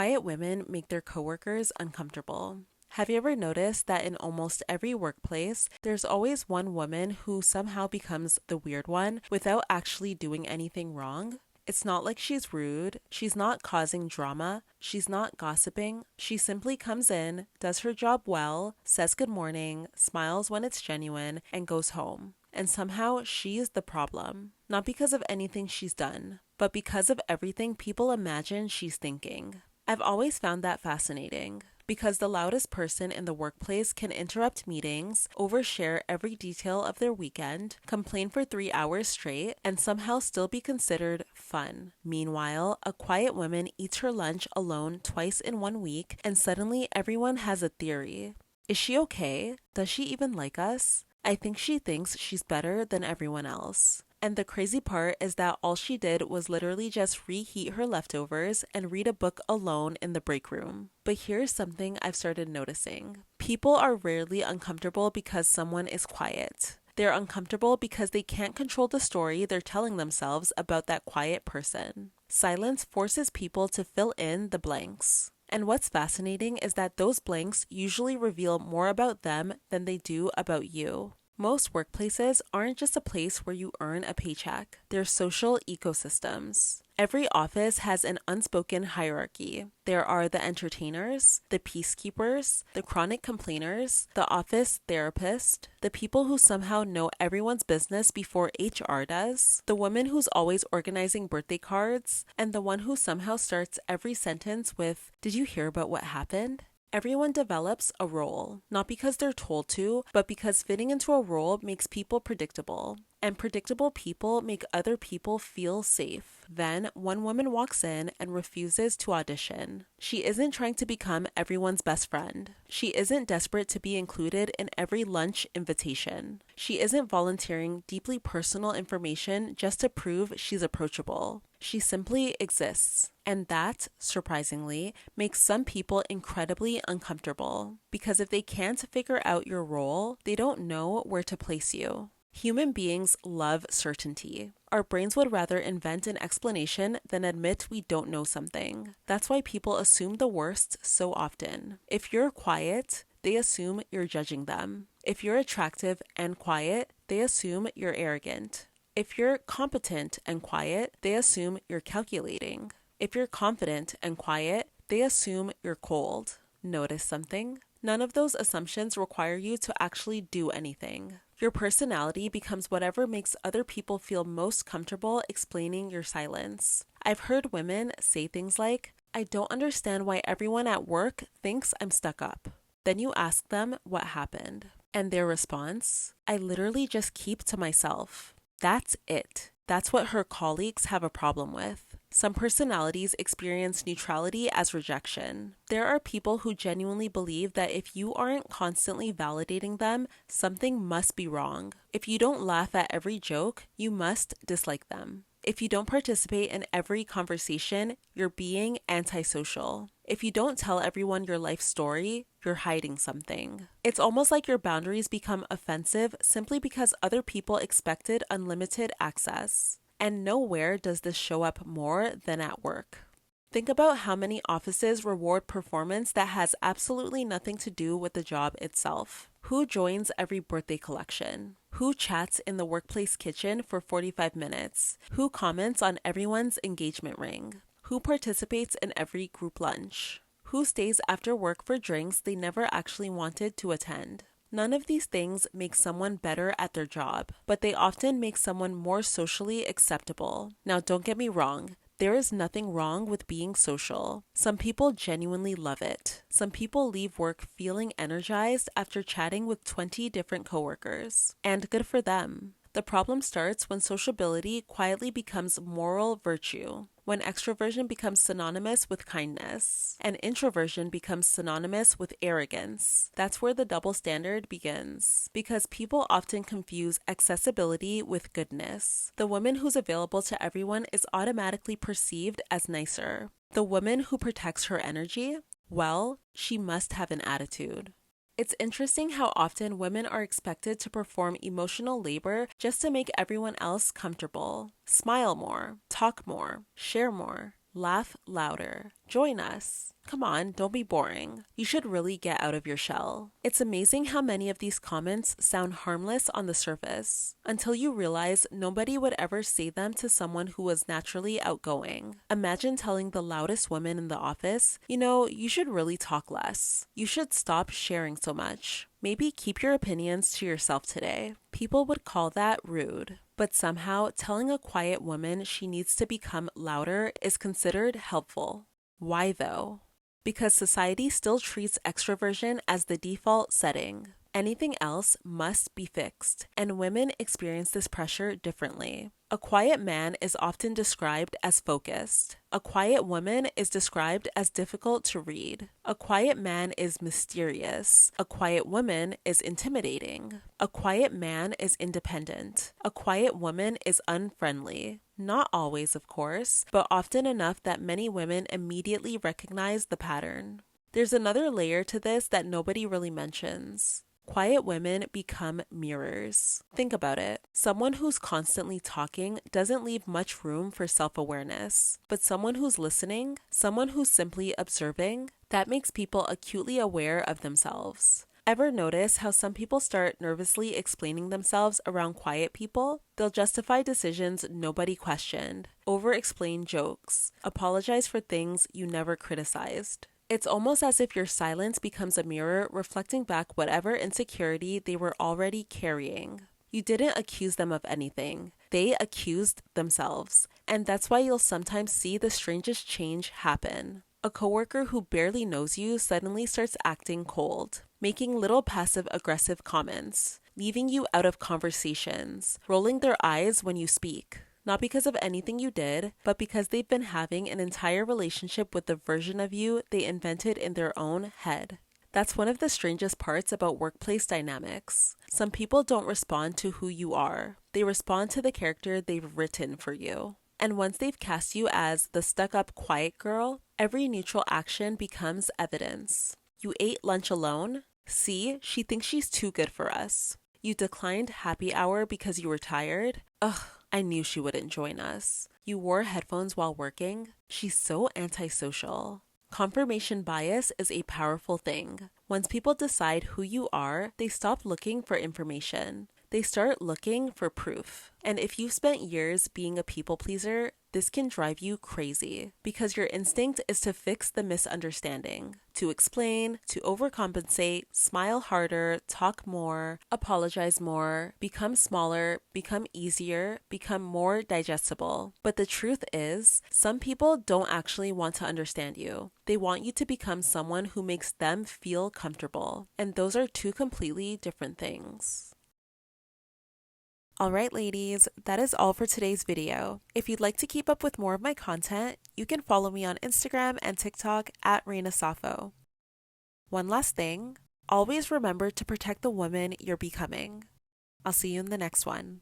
Quiet women make their coworkers uncomfortable. Have you ever noticed that in almost every workplace, there's always one woman who somehow becomes the weird one without actually doing anything wrong? It's not like she's rude, she's not causing drama, she's not gossiping. She simply comes in, does her job well, says good morning, smiles when it's genuine, and goes home. And somehow she's the problem. Not because of anything she's done, but because of everything people imagine she's thinking. I've always found that fascinating because the loudest person in the workplace can interrupt meetings, overshare every detail of their weekend, complain for 3 hours straight, and somehow still be considered fun. Meanwhile, a quiet woman eats her lunch alone twice in 1 week, and suddenly everyone has a theory. Is she okay? Does she even like us? I think she thinks she's better than everyone else. And the crazy part is that all she did was literally just reheat her leftovers and read a book alone in the break room. But here's something I've started noticing. People are rarely uncomfortable because someone is quiet. They're uncomfortable because they can't control the story they're telling themselves about that quiet person. Silence forces people to fill in the blanks. And what's fascinating is that those blanks usually reveal more about them than they do about you. Most workplaces aren't just a place where you earn a paycheck. They're social ecosystems. Every office has an unspoken hierarchy. There are the entertainers, the peacekeepers, the chronic complainers, the office therapist, the people who somehow know everyone's business before HR does, the woman who's always organizing birthday cards, and the one who somehow starts every sentence with, "Did you hear about what happened?" Everyone develops a role, not because they're told to, but because fitting into a role makes people predictable. And predictable people make other people feel safe. Then, one woman walks in and refuses to audition. She isn't trying to become everyone's best friend. She isn't desperate to be included in every lunch invitation. She isn't volunteering deeply personal information just to prove she's approachable. She simply exists. And that, surprisingly, makes some people incredibly uncomfortable. Because if they can't figure out your role, they don't know where to place you. Human beings love certainty. Our brains would rather invent an explanation than admit we don't know something. That's why people assume the worst so often. If you're quiet, they assume you're judging them. If you're attractive and quiet, they assume you're arrogant. If you're competent and quiet, they assume you're calculating. If you're confident and quiet, they assume you're cold. Notice something? None of those assumptions require you to actually do anything. Your personality becomes whatever makes other people feel most comfortable explaining your silence. I've heard women say things like, "I don't understand why everyone at work thinks I'm stuck up." Then you ask them what happened. And their response, "I literally just keep to myself." That's it. That's what her colleagues have a problem with. Some personalities experience neutrality as rejection. There are people who genuinely believe that if you aren't constantly validating them, something must be wrong. If you don't laugh at every joke, you must dislike them. If you don't participate in every conversation, you're being antisocial. If you don't tell everyone your life story, you're hiding something. It's almost like your boundaries become offensive simply because other people expected unlimited access. And nowhere does this show up more than at work. Think about how many offices reward performance that has absolutely nothing to do with the job itself. Who joins every birthday collection? Who chats in the workplace kitchen for 45 minutes? Who comments on everyone's engagement ring? Who participates in every group lunch? Who stays after work for drinks they never actually wanted to attend? None of these things make someone better at their job, but they often make someone more socially acceptable. Now, don't get me wrong. There is nothing wrong with being social. Some people genuinely love it. Some people leave work feeling energized after chatting with 20 different coworkers. And good for them. The problem starts when sociability quietly becomes moral virtue, when extroversion becomes synonymous with kindness, and introversion becomes synonymous with arrogance. That's where the double standard begins, because people often confuse accessibility with goodness. The woman who's available to everyone is automatically perceived as nicer. The woman who protects her energy, well, she must have an attitude. It's interesting how often women are expected to perform emotional labor just to make everyone else comfortable. Smile more, talk more, share more. Laugh louder. Join us. Come on, don't be boring. You should really get out of your shell. It's amazing how many of these comments sound harmless on the surface, until you realize nobody would ever say them to someone who was naturally outgoing. Imagine telling the loudest woman in the office, you should really talk less. You should stop sharing so much. Maybe keep your opinions to yourself today. People would call that rude. But somehow, telling a quiet woman she needs to become louder is considered helpful. Why though? Because society still treats extroversion as the default setting. Anything else must be fixed, and women experience this pressure differently. A quiet man is often described as focused. A quiet woman is described as difficult to read. A quiet man is mysterious. A quiet woman is intimidating. A quiet man is independent. A quiet woman is unfriendly. Not always, of course, but often enough that many women immediately recognize the pattern. There's another layer to this that nobody really mentions. Quiet women become mirrors. Think about it. Someone who's constantly talking doesn't leave much room for self-awareness, but someone who's listening, someone who's simply observing, that makes people acutely aware of themselves. Ever notice how some people start nervously explaining themselves around quiet people? They'll justify decisions nobody questioned, over-explain jokes, apologize for things you never criticized. It's almost as if your silence becomes a mirror reflecting back whatever insecurity they were already carrying. You didn't accuse them of anything. They accused themselves. And that's why you'll sometimes see the strangest change happen. A coworker who barely knows you suddenly starts acting cold, making little passive-aggressive comments, leaving you out of conversations, rolling their eyes when you speak. Not because of anything you did, but because they've been having an entire relationship with the version of you they invented in their own head. That's one of the strangest parts about workplace dynamics. Some people don't respond to who you are. They respond to the character they've written for you. And once they've cast you as the stuck-up quiet girl, every neutral action becomes evidence. You ate lunch alone? See, she thinks she's too good for us. You declined happy hour because you were tired? Ugh, I knew she wouldn't join us. You wore headphones while working? She's so antisocial. Confirmation bias is a powerful thing. Once people decide who you are, they stop looking for information. They start looking for proof. And if you've spent years being a people pleaser, this can drive you crazy because your instinct is to fix the misunderstanding, to explain, to overcompensate, smile harder, talk more, apologize more, become smaller, become easier, become more digestible. But the truth is, some people don't actually want to understand you. They want you to become someone who makes them feel comfortable. And those are two completely different things. Alright ladies, that is all for today's video. If you'd like to keep up with more of my content, you can follow me on Instagram and TikTok at Reina Safo. One last thing, always remember to protect the woman you're becoming. I'll see you in the next one.